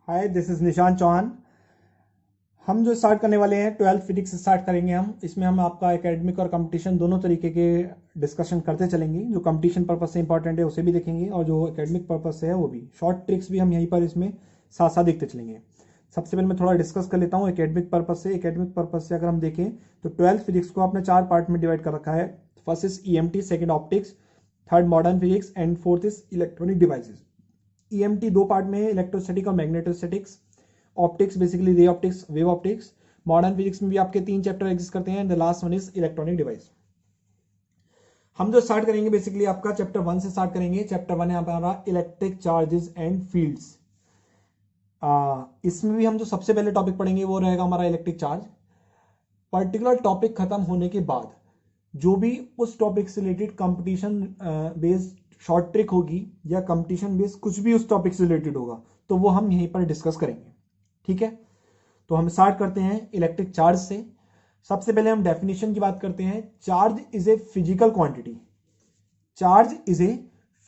Hi, this is निशान चौहान। हम जो स्टार्ट करने वाले हैं 12th फिजिक्स स्टार्ट करेंगे। हम इसमें हम आपका एकेडमिक और कंपटीशन दोनों तरीके के डिस्कशन करते चलेंगे। जो कंपटीशन पर्पस से इंपॉर्टेंट है उसे भी देखेंगे और जो एकेडमिक पर्पस से है वो भी। शॉर्ट ट्रिक्स भी हम यहीं पर इसमें साथ साथ देखते चलेंगे। सबसे पहले मैं थोड़ा डिस्कस कर लेता हूँ एकेडमिक पर्पस से। एकेडमिक पर्पस से अगर हम देखें तो 12th फिजिक्स को आपने 4 पार्ट में डिवाइड कर रखा है। First is EMT, second optics, third modern physics and fourth is electronic devices. EMT 2 part में है, इलेक्ट्रोस्टैटिक और magnetostatics. Optics basically ray optics, wave optics. Modern physics में भी आपके 3 चैप्टर एग्जिस्ट करते हैं and the last one is electronic device. हम जो स्टार्ट करेंगे बेसिकली आपका चैप्टर 1 से स्टार्ट करेंगे। चैप्टर 1 है हमारा इलेक्ट्रिक चार्जेस एंड फील्ड्स। इसमें भी हम जो सबसे पहले टॉपिक पढ़ेंगे वो रहेगा हमारा इलेक्ट्रिक चार्ज। पर्टिकुलर टॉपिक खत्म होने के बाद जो भी उस टॉपिक से related competition based short trick होगी या कंपटीशन बेस्ड कुछ भी उस टॉपिक से रिलेटेड होगा तो वो हम यहीं पर डिस्कस करेंगे। ठीक है, तो हम स्टार्ट करते हैं इलेक्ट्रिक चार्ज से। सबसे पहले हम डेफिनेशन की बात करते हैं। Charge is a physical quantity. Charge is a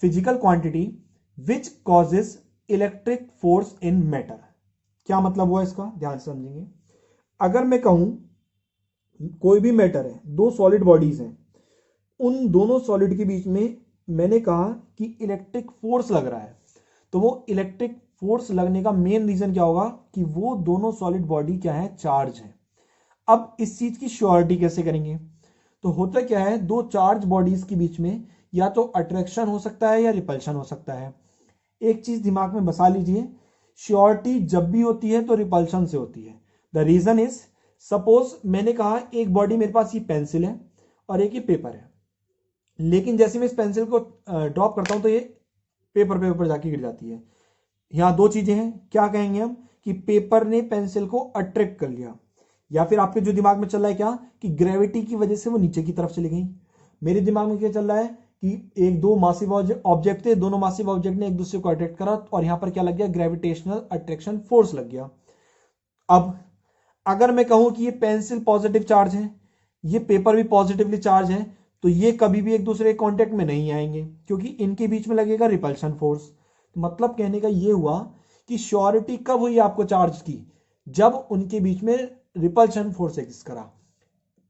physical quantity which causes electric force in matter. क्या मतलब हुआ इसका, ध्यान से समझेंगे। अगर मैं कहूं कोई भी मैटर है, 2 सॉलिड बॉडीज हैं, उन दोनों सॉलिड के बीच में मैंने कहा कि इलेक्ट्रिक फोर्स लग रहा है, तो वो इलेक्ट्रिक फोर्स लगने का मेन रीजन क्या होगा कि वो दोनों सॉलिड बॉडी क्या है, चार्ज है। अब इस चीज की श्योरिटी कैसे करेंगे? तो होता क्या है, 2 चार्ज बॉडीज के बीच में या तो अट्रैक्शन हो सकता है या रिपल्शन हो सकता है। एक चीज दिमाग में बसा लीजिए, श्योरिटी जब भी होती है तो रिपल्शन से होती है। द रीजन इज, सपोज मैंने कहा एक बॉडी मेरे पास ये पेंसिल है और एक ये पेपर है, लेकिन जैसे मैं इस पेंसिल को ड्रॉप करता हूं तो ये पेपर पे ऊपर जाके गिर जाती है। यहां 2 चीजें हैं, क्या कहेंगे हम कि पेपर ने पेंसिल को अट्रैक्ट कर लिया, या फिर आपके जो दिमाग में चल रहा है क्या कि ग्रेविटी की वजह से वो नीचे की तरफ चली गई। मेरे दिमाग में क्या चल रहा है कि एक 2 मासिव ऑब्जेक्ट थे, दोनों मासिव ऑब्जेक्ट ने एक दूसरे को अट्रैक्ट करा और यहां पर क्या लग गया, ग्रेविटेशनल अट्रैक्शन फोर्स लग गया। अब अगर मैं कहूं कि ये पेंसिल पॉजिटिव चार्ज है, ये पेपर भी पॉजिटिवली चार्ज है, तो ये कभी भी एक दूसरे के कांटेक्ट में नहीं आएंगे क्योंकि इनके बीच में लगेगा रिपल्शन फोर्स। तो मतलब कहने का ये हुआ कि श्योरिटी कब हुई आपको चार्ज की, जब उनके बीच में रिपल्शन फोर्स एग्जिस्ट करा।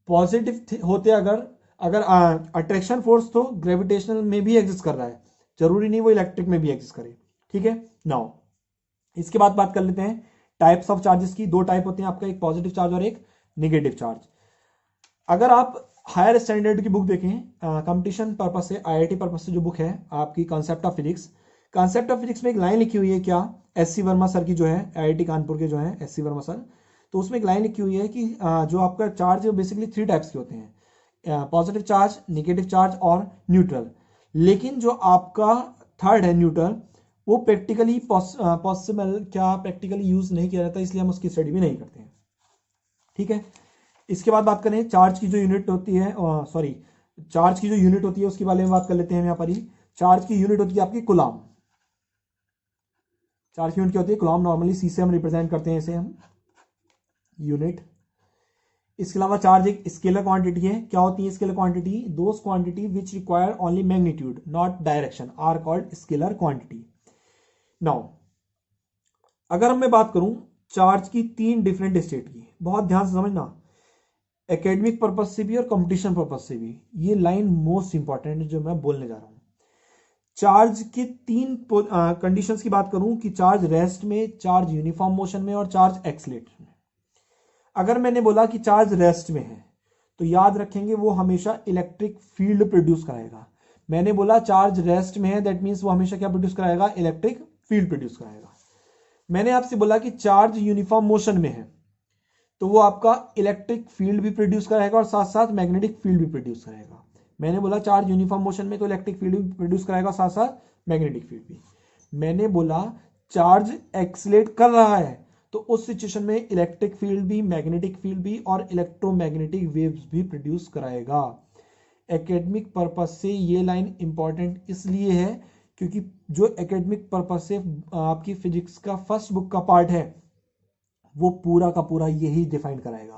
पॉजिटिव होते अगर अगर अट्रैक्शन फोर्स तो ग्रेविटेशनल में भी एग्जिस्ट कर रहा है, जरूरी नहीं वो इलेक्ट्रिक में भी एग्जिस्ट करे। ठीक है, नाउ इसके बाद बात कर लेते हैं टाइप्स ऑफ चार्जेस की। 2 टाइप होते हैं आपका, एक पॉजिटिव चार्ज और एक निगेटिव चार्ज। अगर आप हायर स्टैंडर्ड की बुक देखें, कंपटीशन पर्पस से, आईआईटी पर्पस से जो बुक है आपकी concept of physics, concept of physics में एक लाइन लिखी हुई है, क्या, एससी वर्मा सर की जो है, आईआईटी कानपुर के जो है एससी वर्मा सर, तो उसमें एक लाइन लिखी हुई है कि जो आपका चार्ज है बेसिकली 3 टाइप्स के होते हैं, पॉजिटिव चार्ज, निगेटिव चार्ज और न्यूट्रल। लेकिन जो आपका थर्ड है न्यूट्रल, वो प्रैक्टिकली पॉसिबल क्या प्रैक्टिकली यूज नहीं किया जाता, इसलिए हम उसकी स्टडी भी नहीं करते हैं। ठीक है, इसके बाद बात करें चार्ज की जो यूनिट होती है, चार्ज की जो यूनिट होती है उसके बारे में बात कर लेते हैं। यहाँ पर ही चार्ज की यूनिट होती है आपकी कूलम। चार्ज की यूनिट क्या होती है, कूलम। नॉर्मली सी से हम रिप्रेजेंट करते हैं इसे हम, यूनिट। इसके अलावा चार्ज एक स्केलर क्वांटिटी है। क्या होती है scalar quantity? Those quantity which require only magnitude not direction are called scalar quantity. Now अगर मैं बात करूं चार्ज की 3 डिफरेंट स्टेट की, बहुत ध्यान से समझना, एकेडमिक पर्पज से भी और कंपटीशन पर्पज से भी, ये लाइन मोस्ट इंपॉर्टेंट है जो मैं बोलने जा रहा हूं। चार्ज के 3 कंडीशंस की बात करूं कि चार्ज रेस्ट में, चार्ज यूनिफॉर्म मोशन में और चार्ज एक्सलेट में। अगर मैंने बोला कि चार्ज रेस्ट में है तो याद रखेंगे वो हमेशा इलेक्ट्रिक फील्ड प्रोड्यूस कराएगा। मैंने बोला चार्ज रेस्ट में है, दैट मींस वो हमेशा क्या प्रोड्यूस कराएगा, इलेक्ट्रिक फील्ड प्रोड्यूस कराएगा। मैंने आपसे बोला कि चार्ज यूनिफॉर्म मोशन में है तो वो आपका इलेक्ट्रिक फील्ड भी प्रोड्यूस कराएगा और साथ साथ मैग्नेटिक फील्ड भी प्रोड्यूस कराएगा। मैंने बोला चार्ज यूनिफॉर्म मोशन में तो इलेक्ट्रिक फील्ड भी प्रोड्यूस कराएगा, साथ साथ मैग्नेटिक फील्ड भी। मैंने बोला चार्ज एक्सलेट कर रहा है तो उस सिचुएशन में इलेक्ट्रिक फील्ड भी, मैग्नेटिक फील्ड भी और इलेक्ट्रोमैग्नेटिक वेव्स भी प्रोड्यूस कराएगा। एकेडमिक पर्पज से ये लाइन इंपॉर्टेंट इसलिए है क्योंकि जो एकेडमिक पर्पज से आपकी फिजिक्स का फर्स्ट बुक का पार्ट है वो पूरा का पूरा यही डिफाइन कराएगा।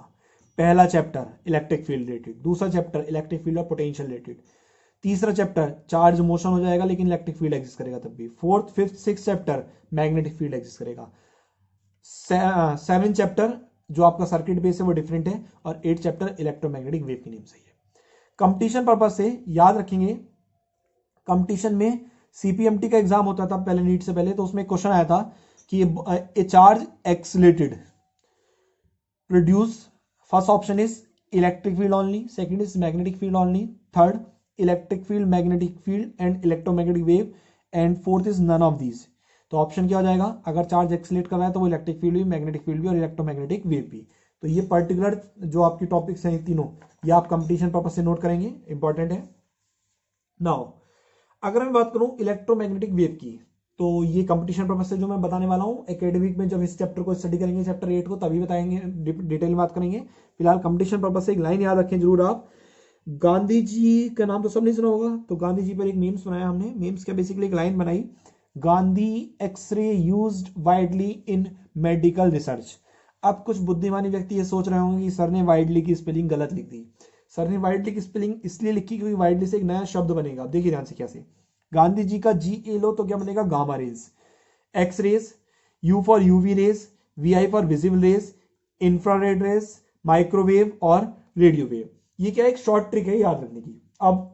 पहला चैप्टर इलेक्ट्रिक फील्ड रिलेटेड, दूसरा चैप्टर इलेक्ट्रिक फील्ड और पोटेंशियल रिलेटेड, तीसरा चैप्टर चार्ज मोशन हो जाएगा लेकिन इलेक्ट्रिक फील्ड एग्जिस्ट करेगा तब भी, fourth fifth six chapter magnetic field exist करेगा। 7 चैप्टर जो आपका सर्किट बेस है वो डिफरेंट है, और 8 चैप्टर इलेक्ट्रोमैग्नेटिक वेव के नेम सही है। कंपटीशन पर्पज से याद रखेंगे, कंपटीशन में सीपीएमटी का एग्जाम होता था पहले, नीट से पहले, तो उसमें क्वेश्चन आया था कि a charge accelerated produce, first option is electric field only, second is magnetic field only, third electric field, magnetic field and electromagnetic wave, and fourth is none of these. तो option क्या हो जाएगा, अगर charge एक्सलेट कर रहा है तो वो इलेक्ट्रिक फील्ड भी, मैग्नेटिक फील्ड भी और इलेक्ट्रोमैग्नेटिक वेव भी। तो ये पर्टिकुलर जो आपकी टॉपिक्स हैं तीनों, ये आप कंपटीशन पर्पज से नोट करेंगे, इंपॉर्टेंट है। नाउ अगर मैं बात करूं इलेक्ट्रोमैग्नेटिक वेव की, तो ये कंपटीशन पर्पज से जो मैं बताने वाला हूं, एकेडमिक में जब इस चैप्टर को स्टडी करेंगे, चैप्टर 8 को, तभी बताएंगे, डिटेल में बात करेंगे। फिलहाल कंपटीशन पर्पज से एक लाइन याद रखें जरूर आप, गांधी जी का नाम तो सब नहीं सुना होगा, तो गांधी जी पर एक मीम्स बनाया हमने। मीम्स क्या, बेसिकली एक लाइन बनाई, Gandhi X-ray used widely in medical research. अब कुछ बुद्धिमानी व्यक्ति ये सोच रहे होंगे कि सर ने वाइडली की स्पेलिंग गलत लिख दी। सर ने वाइडली की स्पेलिंग इसलिए लिखी क्योंकि वाइडली से एक नया शब्द बनेगा। देखिए ध्यान से कैसे, गांधी जी का जी ए लो तो क्या बनेगा, gamma rays, X rays, U for UV rays, V I for visible rays, infrared rays, microwave और रेडियो वेव। ये क्या एक शॉर्ट ट्रिक है याद रखने की। अब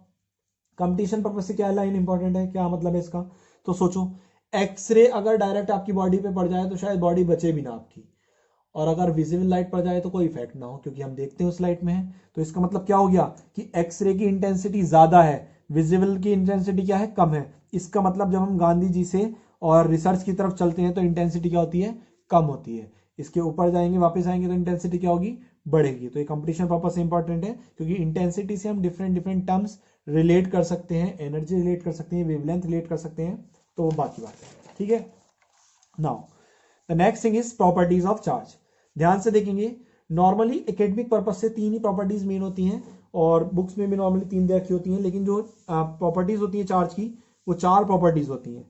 कंपटीशन पर्पज से क्या लाइन इंपॉर्टेंट है, क्या मतलब है इसका, तो सोचो, एक्सरे अगर डायरेक्ट आपकी बॉडी पे पड़ जाए तो शायद बॉडी बचे भी ना आपकी, और अगर विजिबल लाइट पड़ जाए तो कोई इफेक्ट ना हो क्योंकि हम देखते हैं उस लाइट में है। तो इसका मतलब क्या हो गया कि एक्सरे की इंटेंसिटी ज्यादा है, विजिबल की इंटेंसिटी क्या है, कम है। इसका मतलब जब हम गांधी जी से और रिसर्च की तरफ चलते हैं तो इंटेंसिटी क्या होती है, कम होती है। इसके ऊपर जाएंगे, वापस आएंगे तो इंटेंसिटी क्या होगी, बढ़ेगी। तो ये कंपटीशन पर्पज से इंपॉर्टेंट है क्योंकि इंटेंसिटी से हम डिफरेंट डिफरेंट टर्म्स रिलेट कर सकते हैं, एनर्जी रिलेट कर सकते हैं, वेवलेंथ रिलेट कर सकते हैं, तो वो बाकी बात है, ठीक है। Now the next thing is properties of charge. ध्यान से देखेंगे, नॉर्मली एकेडमिक पर्पज से 3 ही प्रॉपर्टीज मेन होती हैं, और बुक्स में भी नॉर्मली 3 दे रखी होती हैं, लेकिन जो प्रॉपर्टीज होती है चार्ज की, वो 4 प्रॉपर्टीज होती हैं।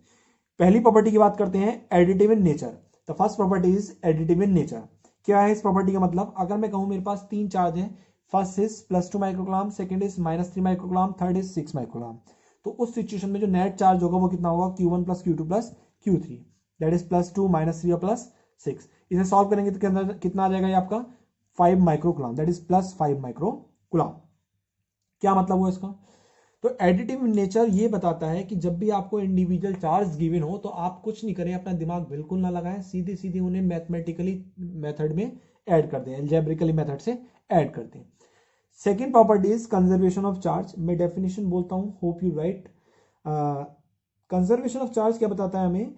पहली प्रॉपर्टी की बात करते हैं, additive in nature. The first property is additive in nature. क्या है इस प्रॉपर्टी का मतलब, अगर मैं कहूं मेरे पास 3 चार्ज हैं, first is +2 microgram, second is -3 microgram, third is 6 microgram, तो उस सिचुएशन में जो नेट चार्ज होगा वो कितना होगा, Q1 + Q2 + Q3, that is +2 -3 और +6। इसे सॉल्व करेंगे तो कितना आ जाएगा ये आपका 5 माइक्रोकुलम, दैट इज +5 माइक्रोकुलम। क्या मतलब हुआ इसका, तो एडिटिव नेचर ये बताता है कि जब भी आपको इंडिविजुअल चार्ज गिवन हो तो आप कुछ नहीं करें, अपना दिमाग बिल्कुल ना लगाएं, सीधी सीधी उन्हें मैथमेटिकली मेथड में ऐड कर दें, एल्जेब्रिकली मेथड से ऐड कर दें। Second property is conservation of charge. मैं डेफिनेशन बोलता हूं, hope you write. Conservation of charge क्या बताता है हमें,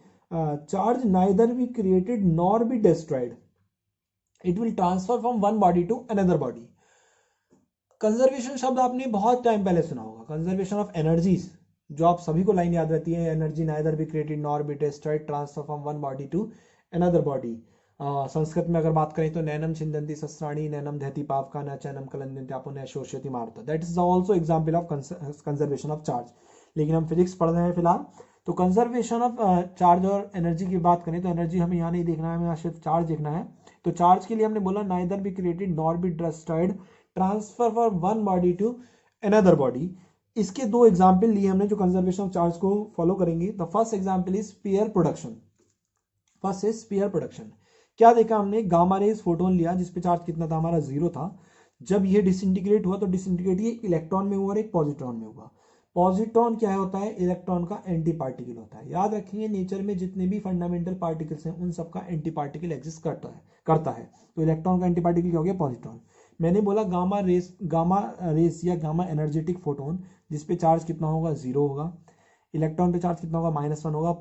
charge neither be created nor be destroyed, it will transfer from one body to another body. Conservation शब्द आपने बहुत टाइम पहले सुना होगा, कंजर्वेशन ऑफ एनर्जीज, जो आप सभी को लाइन याद रहती है, energy neither be created nor be destroyed, transfer from one body to another body. Sanskrit में अगर बात करें तो नैनम छिंदन्ति शस्त्राणि, नैनम दहति पावका, न चैनम कलंदन्ति आपो न शोषयति मारुता। That is also example of conservation of charge. लेकिन हम फिजिक्स पढ़ रहे हैं फिलहाल, तो कंजर्वेशन ऑफ चार्ज और एनर्जी की बात करें तो एनर्जी हमें यहाँ नहीं देखना है, हमें यहाँ सिर्फ चार्ज देखना है। तो चार्ज के लिए हमने बोला neither be created nor be destroyed, transfer for one body to another body. इसके 2 एग्जाम्पल लिए हमने जो कंजर्वेशन ऑफ चार्ज को फॉलो करेंगे। The first example is sphere production. First is sphere production. क्या देखा हमने, गामा रेज फोटोन लिया जिसपे चार्ज कितना था हमारा, 0 था। जब ये डिसइंटीग्रेट हुआ तो डिसइंटीग्रेट ये इलेक्ट्रॉन में हुआ और एक पॉजिट्रॉन में हुआ। पॉजिट्रॉन क्या होता है, इलेक्ट्रॉन का एंटी पार्टिकल होता है। याद रखेंगे, नेचर में जितने भी फंडामेंटल पार्टिकल्स हैं उन सबका एंटी पार्टिकल एग्जिस्ट करता है। तो इलेक्ट्रॉन का एंटी पार्टिकल क्या हो गया, पॉजिट्रॉन। मैंने बोला गामा रेस या गामा एनर्जेटिक फोटोन, जिसपे चार्ज कितना होगा, 0 होगा। इलेक्ट्रॉन पे चार्ज कितना होगा, -1 होगा।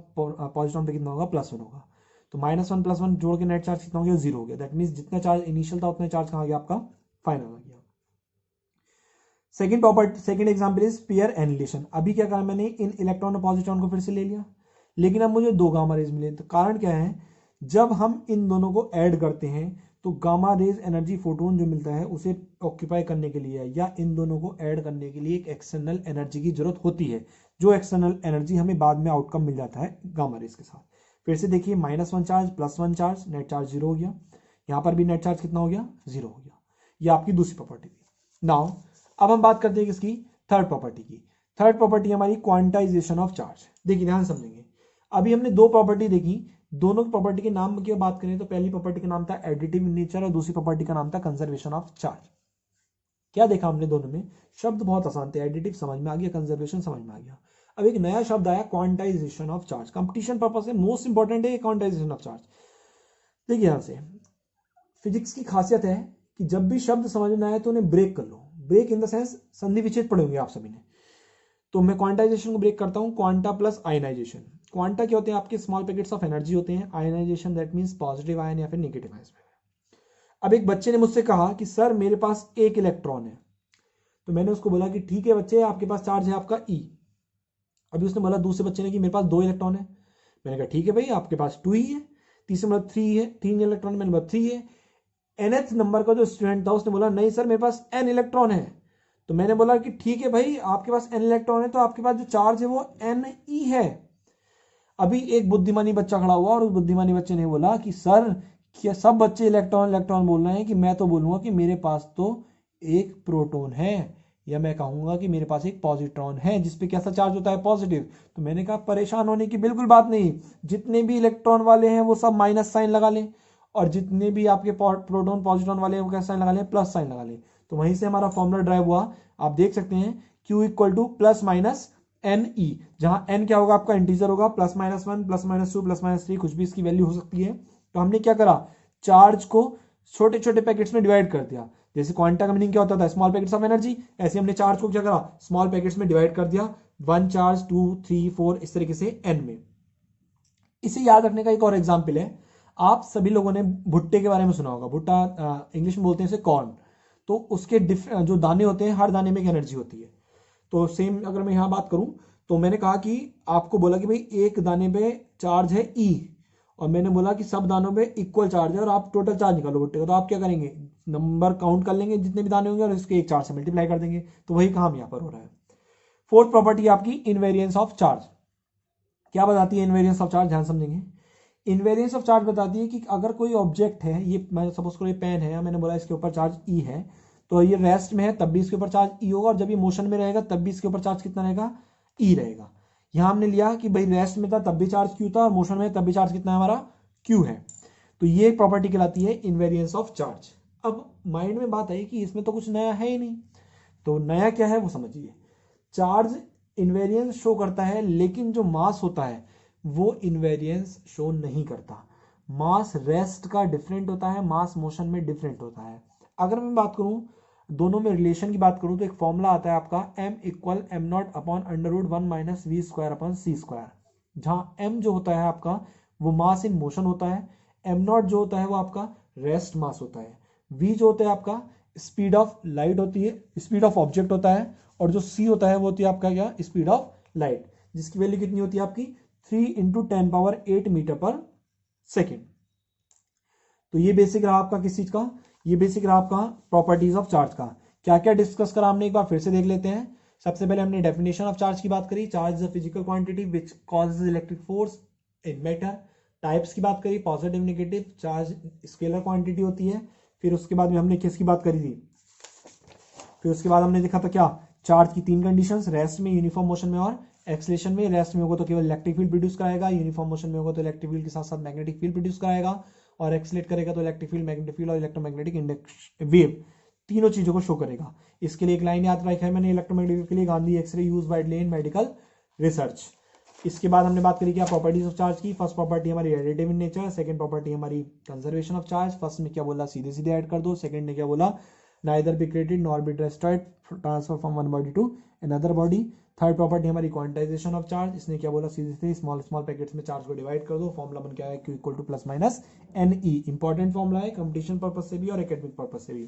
पॉजिट्रॉन पे कितना होगा, +1 होगा। तो -1 +1 जोड़ के नेट चार्ज कितना हो गया, 0 हो गया। दैट मीन्स जितना चार्ज इनिशियल था उतना चार्ज कहाँ गया आपका, फाइनल आ गया। Second example is pair annihilation. अभी क्या कहा मैंने, इन इलेक्ट्रॉन और पॉजिट्रॉन को फिर से ले लिया, लेकिन अब मुझे 2 गामा रेज मिले। तो कारण क्या है, जब हम इन दोनों को ऐड करते हैं तो गामा रेज एनर्जी फोटोन जो मिलता है उसे ऑक्यूपाई करने के लिए या इन दोनों को ऐड करने के लिए एक एक्सटर्नल एनर्जी की जरूरत होती है, जो एक्सटर्नल एनर्जी हमें बाद में आउटकम मिल जाता है गामा रेज के साथ। फिर से देखिए, -1 चार्ज +1 चार्ज, नेट चार्ज 0 हो गया। यहां पर भी नेट चार्ज कितना हो गया, 0 हो गया। ये आपकी दूसरी प्रॉपर्टी थी। नाउ अब हम बात करते हैं किसकी, थर्ड प्रॉपर्टी की। थर्ड प्रॉपर्टी हमारी क्वांटाइजेशन ऑफ चार्ज। देखिए ध्यान समझेंगे, अभी हमने 2 प्रॉपर्टी देखी, दोनों की प्रॉपर्टी के नाम की बात करें तो पहली प्रॉपर्टी का नाम था एडिटिव इन नेचर और दूसरी प्रॉपर्टी का नाम था कंजर्वेशन ऑफ चार्ज। क्या देखा हमने दोनों में? शब्द बहुत आसान थे, एडिटिव समझ में आ गया, कंजर्वेशन समझ में आ गया। अब एक नया शब्द आया, quantization of charge. Competition purpose से मोस्ट इंपॉर्टेंट है क्वांटाइजेशन ऑफ चार्ज। देखिए यहां से फिजिक्स की खासियत है कि जब भी शब्द समझ में आए तो उन्हें ब्रेक कर लो। ब्रेक इन द सेंस संधि विच्छेद पढ़े होंगे आप सभी ने। तो मैं क्वांटाइजेशन को ब्रेक करता हूं, क्वांटा प्लस आयनाइजेशन। क्वांटा क्या होते हैं? आपके स्मॉल पैकेट्स ऑफ एनर्जी होते हैं। Ionization that means positive ion या फिर नेगेटिव आयन। अब एक बच्चे ने मुझसे कहा कि सर मेरे पास एक इलेक्ट्रॉन है। तो मैंने उसको बोला कि ठीक है बच्चे, आपके पास चार्ज है आपका ई। अभी उसने बोला दूसरे बच्चे ने कि मेरे पास 2 इलेक्ट्रॉन है। मैंने कहा ठीक है भाई, आपके पास 2 ही है। तीसरे मतलब 3 है, 3 इलेक्ट्रॉन, मैंने बोला 3 है। nth नंबर का जो स्टूडेंट था उसने बोला नहीं सर मेरे पास n इलेक्ट्रॉन है। तो मैंने बोला कि ठीक है भाई, आपके पास n इलेक्ट्रॉन है तो आपके पास जो चार्ज है वो Ne है। अभी एक बुद्धिमानी बच्चा खड़ा हुआ और उस बुद्धिमानी बच्चे ने बोला कि सर क्या सब बच्चे इलेक्ट्रॉन इलेक्ट्रॉन बोल रहे हैं कि मैं तो बोलूंगा कि मेरे पास तो एक प्रोटॉन है, या मैं कहूंगा कि मेरे पास एक पॉजिट्रॉन है जिसपे कैसा चार्ज होता है? पॉजिटिव। तो मैंने कहा परेशान होने की बिल्कुल बात नहीं, जितने भी इलेक्ट्रॉन वाले हैं वो सब माइनस साइन लगा लें, और जितने भी आपके प्रोटॉन पॉजिट्रॉन वाले हैं वो कैसा साइन लगा लें? प्लस साइन लगा लें। तो वहीं से हमारा फॉर्मूला ड्राइव हुआ। आप देख सकते हैं Q equal two plus minus NE, जहां n क्या होगा? आपका इंटीजर होगा, plus minus 1 plus minus 2 plus minus 3, कुछ भी इसकी वैल्यू हो सकती है। तो हमने क्या करा? चार्ज को छोटे छोटे पैकेट्स में डिवाइड कर दिया। जैसे क्वांटा का मीनिंग क्या होता था? Small packets of energy. ऐसे हमने चार्ज को क्या करा? स्मॉल पैकेट्स में डिवाइड कर दिया, 1 चार्ज 2 3 4 इस तरीके से n में। इसे याद रखने का एक और एग्जाम्पल है। आप सभी लोगों ने भुट्टे के बारे में सुना होगा। भुट्टा इंग्लिश में बोलते हैं इसे कॉर्न। तो उसके जो दाने होते हैं, हर दाने में एक एनर्जी होती है। तो सेम अगर मैं यहां बात करूं तो मैंने कहा कि आपको बोला कि भाई एक दाने पे चार्ज है E, और मैंने बोला कि सब दानों पे इक्वल चार्ज है और आप टोटल चार्ज निकालो भुट्टे का। तो आप क्या करेंगे? नंबर काउंट कर लेंगे जितने भी दाने होंगे और इसके एक चार्ज से मल्टीप्लाई कर देंगे। तो वही काम यहां पर हो रहा है। फोर्थ प्रॉपर्टी आपकी इनवेरियंस ऑफ चार्ज। क्या बताती है इनवेरियंस ऑफ चार्ज? ध्यान समझेंगे। इनवेरियंस ऑफ चार्ज बताती है कि अगर कोई ऑब्जेक्ट है, ये मैं सपोज करो ये पेन है, मैंने बोला इसके ऊपर चार्ज E है, तो ये रेस्ट में है तब भी इसके ऊपर चार्ज E होगा, और जब ये मोशन में रहेगा तब भी इसके ऊपर चार्ज कितना रहेगा? E रहेगा। यहां हमने लिया कि भाई रेस्ट में था तब भी चार्ज Q था और मोशन में तब भी चार्ज कितना है हमारा? Q है। तो ये प्रॉपर्टी कहलाती है इनवेरियंस ऑफ चार्ज। अब माइंड में बात आई कि इसमें तो कुछ नया है ही नहीं, तो नया क्या है वो समझिए। चार्ज इनवेरियंस शो करता है, लेकिन जो मास होता है वो इनवेरियंस शो नहीं करता। मास रेस्ट का डिफरेंट होता है, मास मोशन में डिफरेंट होता है। अगर मैं बात करूं दोनों में रिलेशन की बात करूं तो एक फॉर्मूला आता है आपका m equal M naught upon under root 1 minus V square upon C square, जहां m जो होता है आपका वो मास इन मोशन होता है, m नॉट जो होता है वो आपका रेस्ट मास होता है, v जो होता है आपका स्पीड ऑफ लाइट होती है, स्पीड ऑफ ऑब्जेक्ट होता है, और जो c होता है वो होती है आपका क्या? स्पीड ऑफ लाइट, जिसकी वैल्यू कितनी होती है आपकी? 3 इंटू 10⁻8 मीटर पर सेकेंड। तो ये बेसिक रहा आपका किस चीज का? ये बेसिक रहा आपका प्रॉपर्टीज ऑफ चार्ज का। क्या क्या डिस्कस करा हमने, एक बार फिर से देख लेते हैं। सबसे पहले हमने डेफिनेशन ऑफ चार्ज की बात करी। Charge is a physical quantity which causes electric force in matter. Types की बात करी, positive negative. Charge scalar quantity होती है। फिर उसके बाद में हमने किसकी बात करी थी? फिर उसके बाद हमने देखा था क्या? चार्ज की 3 कंडीशंस, रेस्ट में, यूनिफॉर्म मोशन में और एक्सलेशन में। रेस्ट में होगा तो केवल इलेक्ट्रिक फील्ड प्रोड्यूस कराएगा, यूनिफॉर्म मोशन में होगा तो इलेक्ट्रिक फील्ड के साथ साथ मैग्नेटिक फील्ड प्रोड्यूस कराएगा, और एक्सलेट करेगा तो इलेक्ट्रिक फील्ड, मैग्नेटिक फील्ड और इलेक्ट्रोमैग्नेटिक इंडक्शन वेव तीनों चीजों को शो करेगा। इसके लिए एक लाइन याद रखा है मैंने इलेक्ट्रोमैग्नेटिक के लिए, Gandhi X-ray use widely in medical research. इसके बाद हमने बात करी क्या? प्रॉपर्टीज ऑफ चार्ज की। फर्स्ट प्रॉपर्टी हमारी additive in nature, second property हमारी कंजर्वेशन ऑफ चार्ज। फर्स्ट में क्या बोला? सीधे सीधे ऐड कर दो। सेकंड ने क्या बोला? neither be created nor be destroyed, transfer from one body to another body। Third property हमारी क्वांटाइजेशन ऑफ चार्ज। इसने क्या बोला? सीधे सीधे स्मॉल स्मॉल पैकेट्स में चार्ज को डिवाइड कर दो। फॉर्मूला बन के आया Q equal two plus minus NE। Important formula है कंपटीशन पर्पज से भी और एकेडमिक पर्पज से भी।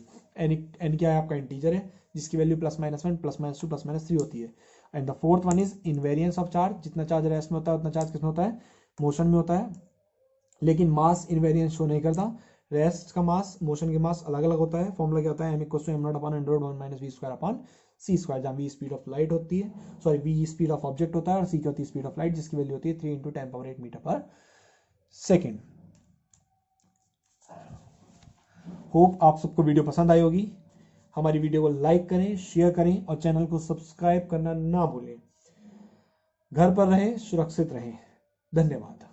n क्या है? आपका इंटीजर है जिसकी value plus minus 1 plus minus 2 plus minus 3 होती है। And the fourth one is invariance of charge. जितना चार्ज रेस्ट में होता है उतना चार्ज किसमें होता है? मोशन में होता है, लेकिन मास इनवेरियंस शो नहीं करता। रेस्ट का मास, मोशन के मास अलग अलग होता है। फॉर्मूला क्या होता है? m equal to M naught upon under root 1 minus V square upon C square, जहां v स्पीड ऑफ लाइट होती है, sorry v speed of object होता है और c क्या होती है? स्पीड ऑफ लाइट, जिसकी वैल्यू होती है 3 इंटू 10⁻8 मीटर पर सेकेंड। होप आप सबको वीडियो पसंद आई होगी। हमारी वीडियो को लाइक करें, शेयर करें और चैनल को सब्सक्राइब करना ना भूलें। घर पर रहें, सुरक्षित रहें। धन्यवाद।